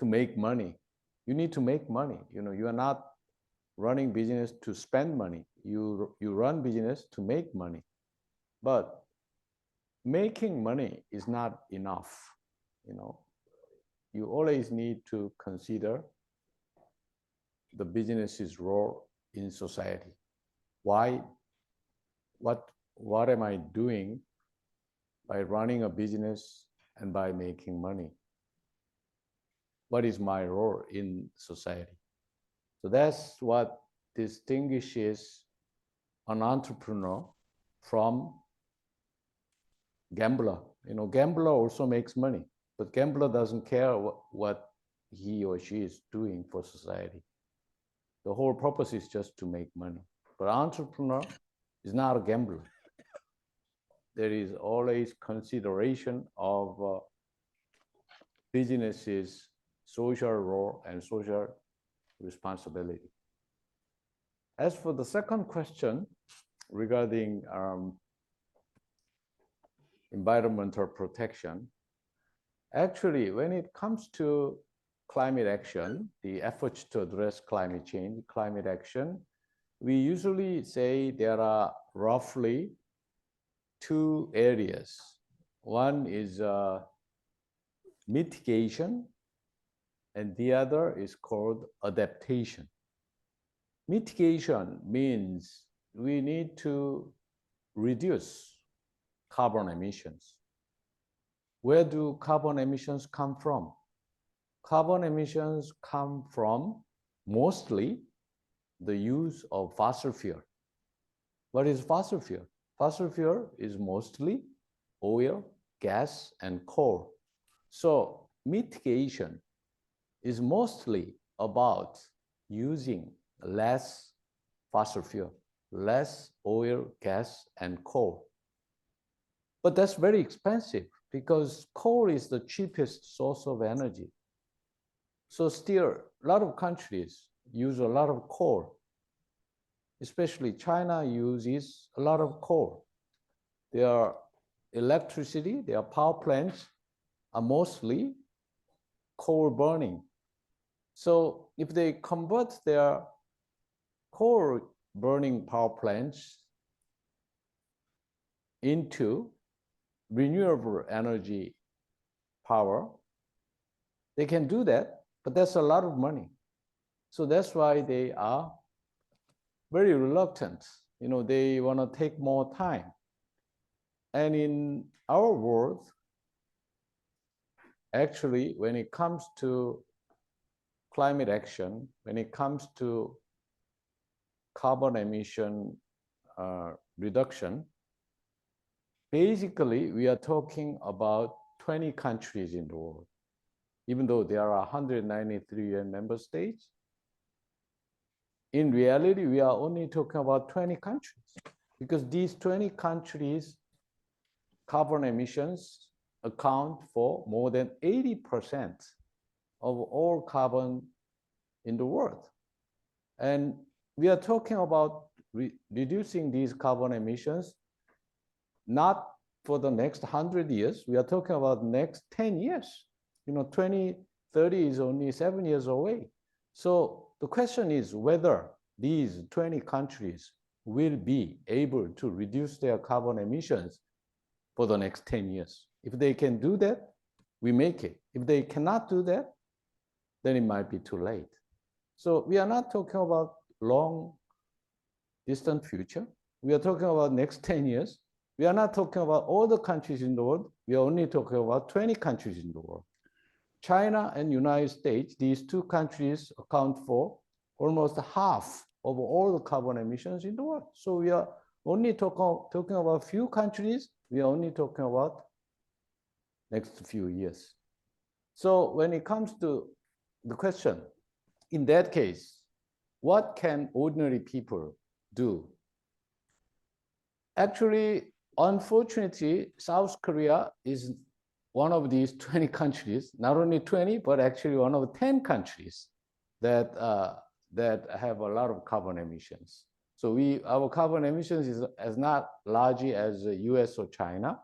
make money. You need to make money. You are not running business to spend money. You run business to make money. But making money is not enough. You always need to consider the business's role in society. Why? What am I doing by running a business and by making money? What is my role in society? So that's what distinguishes an entrepreneur from gambler. Gambler also makes money, but gambler doesn't care what he or she is doing for society. The whole purpose is just to make money. But entrepreneur is not a gambler. There is always consideration of business's social role and social responsibility. As for the second question regarding environmental protection, actually, when it comes to climate action, the efforts to address climate change, climate action, we usually say there are roughly two areas. One is mitigation, and the other is called adaptation. Mitigation means we need to reduce carbon emissions. Where do carbon emissions come from? Carbon emissions come from mostly the use of fossil fuel. What is fossil fuel? Fossil fuel is mostly oil, gas, and coal. So mitigation is mostly about using less fossil fuel, less oil, gas, and coal. But that's very expensive because coal is the cheapest source of energy. So still, a lot of countries use a lot of coal. Especially China uses a lot of coal. Their electricity, their power plants are mostly coal burning. So if they convert their coal burning power plants into renewable energy power, they can do that, but that's a lot of money. So that's why they are very reluctant. You know, they want to take more time. And in our world, actually, when it comes to climate action, when it comes to carbon emission reduction, basically, we are talking about 20 countries in the world. Even though there are 193 UN member states, in reality, we are only talking about 20 countries because these 20 countries' carbon emissions account for more than 80% of all carbon in the world. And we are talking about reducing these carbon emissions not for the next 100 years. We are talking about next 10 years. You know, 2030 is only 7 years away. So the question is whether these 20 countries will be able to reduce their carbon emissions for the next 10 years. If they can do that, we make it. If they cannot do that, then it might be too late. So we are not talking about long, distant future. We are talking about next 10 years. We are not talking about all the countries in the world. We are only talking about 20 countries in the world. China and United States, these two countries account for almost half of all the carbon emissions in the world. So we are only talking about few countries. We are only talking about next few years. So when it comes to the question, in that case, what can ordinary people do? Actually, unfortunately, South Korea is one of these 20 countries, not only 20, but actually one of 10 countries that, that have a lot of carbon emissions. So our carbon emissions is as not large as the US or China,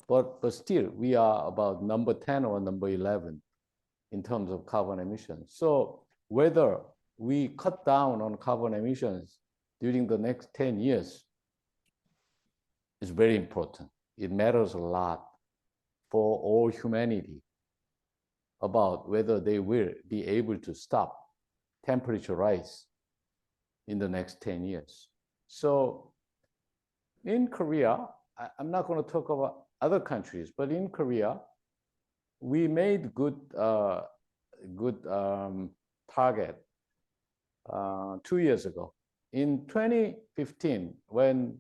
but still we are about number 10 or number 11 in terms of carbon emissions. So whether we cut down on carbon emissions during the next 10 years is very important. It matters a lot for all humanity about whether they will be able to stop temperature rise in the next 10 years. So in Korea, I'm not going to talk about other countries, but in Korea, we made good target 2 years ago. In 2015, when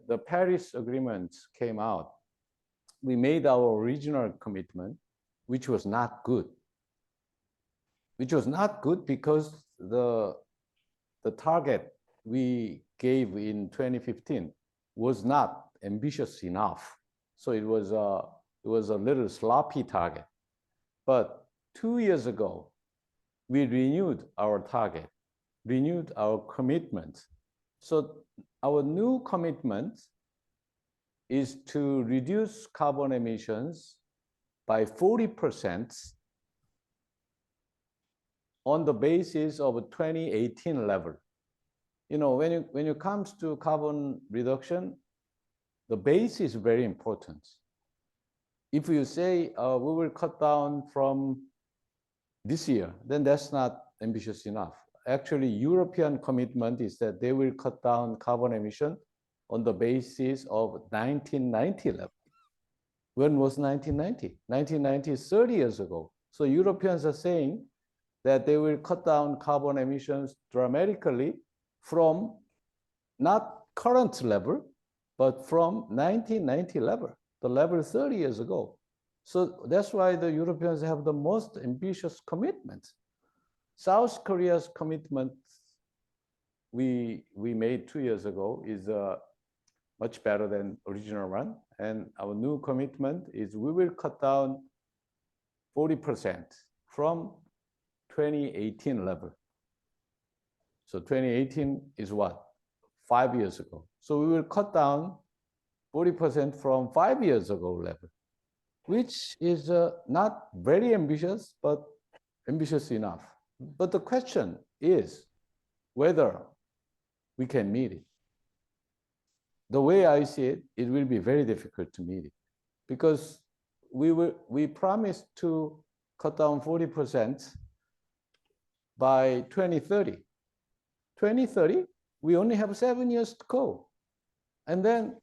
the Paris Agreement came out, we made our original commitment, which was not good. Which was not good because the target we gave in 2015 was not ambitious enough. So it was a little sloppy target. But 2 years ago, we renewed our target, renewed our commitment. So our new commitment is to reduce carbon emissions by 40% on the basis of a 2018 level. You know, when it comes to carbon reduction, the base is very important. If you say we will cut down from this year, then that's not ambitious enough. Actually, European commitment is that they will cut down carbon emission on the basis of 1990 level. When was 1990? 1990 is 30 years ago. So Europeans are saying that they will cut down carbon emissions dramatically from not current level, but from 1990 level, the level 30 years ago. So that's why the Europeans have the most ambitious commitment. South Korea's commitment we made 2 years ago is much better than original one. And our new commitment is we will cut down 40% from 2018 level. So 2018 is what? 5 years ago. So we will cut down 40% from 5 years ago level, which is not very ambitious, but ambitious enough. But the question is whether we can meet it. The way I see it, it will be very difficult to meet it because we promised to cut down 40% by 2030. 2030, we only have 7 years to go. And then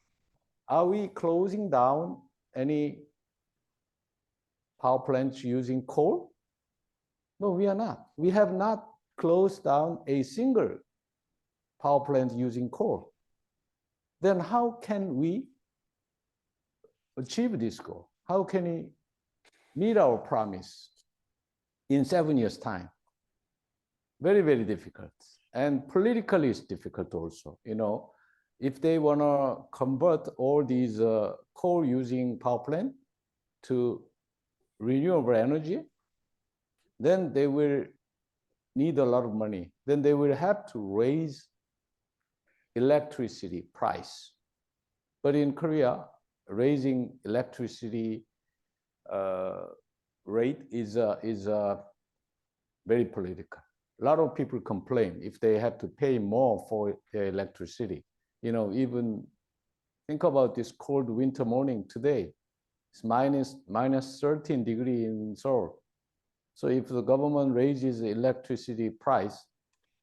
are we closing down any power plants using coal? No, we are not. We have not closed down a single power plant using coal. Then how can we achieve this goal? How can we meet our promise in 7 years' time? Very, very difficult. And politically it's difficult also. You know, if they want to convert all these coal using power plant to renewable energy, then they will need a lot of money. Then they will have to raise electricity price. But in Korea, raising electricity rate is very political. A lot of people complain if they have to pay more for their electricity. You know, even think about this cold winter morning today. It's minus 13 degrees in Seoul. So if the government raises the electricity price,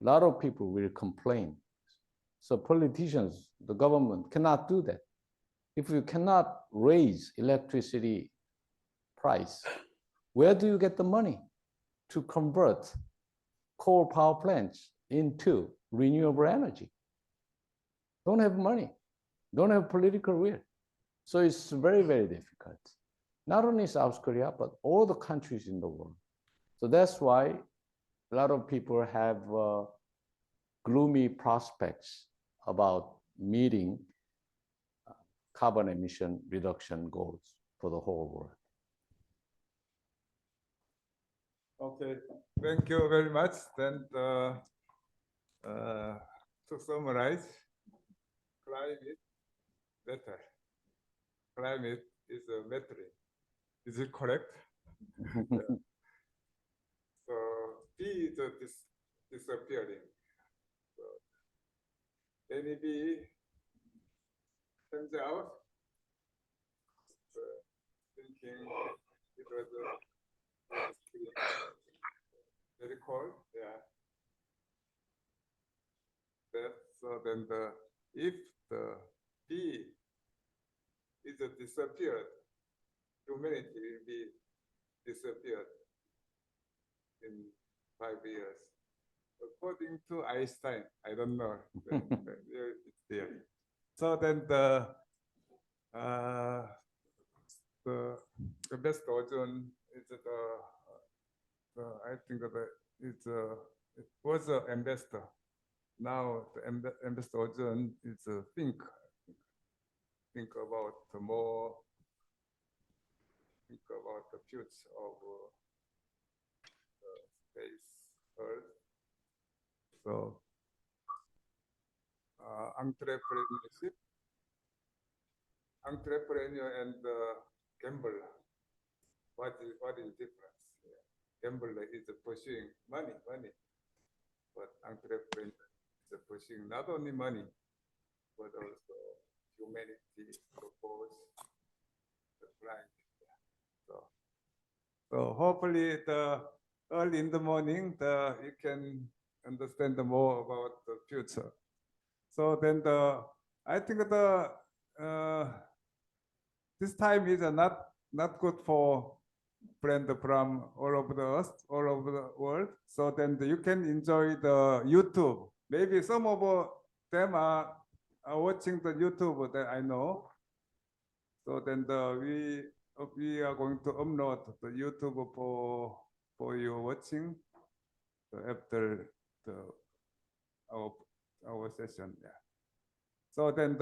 a lot of people will complain. So politicians, the government cannot do that. If you cannot raise electricity price, where do you get the money to convert coal power plants into renewable energy? Don't have money, don't have political will. So it's very, very difficult. Not only South Korea, but all the countries in the world. So that's why a lot of people have gloomy prospects about meeting carbon emission reduction goals for the whole world. Okay, thank you very much. Then to summarize, climate matter. Climate is a matter. Is it correct? Yeah. So B is disappearing. So any B turns out thinking it was very cold. Yeah. So then if the B is disappeared, humanity will be disappeared in 5 years. According to Einstein, I don't know. It's there. So then the best ozone is I think that it was an ambassador. Now the ambassador ozone is think about the future of space, Earth. So entrepreneur and gambler. What is difference? Yeah. Gambler is pursuing money, but entrepreneur is pursuing not only money, but also humanity purpose, the right. So hopefully early in the morning you can understand more about the future. So then I think this time is not good for friends from all over the earth, all over the world. So then you can enjoy the YouTube. Maybe some of them are watching the YouTube that I know. So then we are going to upload the YouTube for you watching after our session. Yeah. So then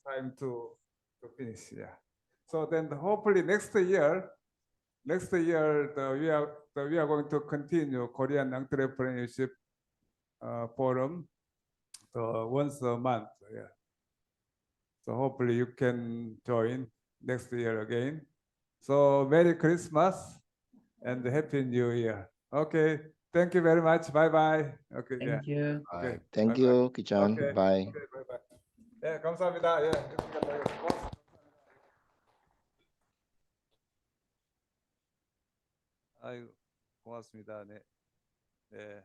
time to finish. Yeah. So then hopefully next year we are going to continue Korean Entrepreneurship Forum once a month. Yeah. So hopefully you can join next year again. So Merry Christmas and Happy New Year. Okay. Thank you very much. Bye bye. Okay. Yeah. Thank you. Okay. Thank Bye-bye. you, Kichan. Okay. Bye. Okay. Bye bye. 예, 감사합니다. 예. 아유, 고맙습니다. 네. 네.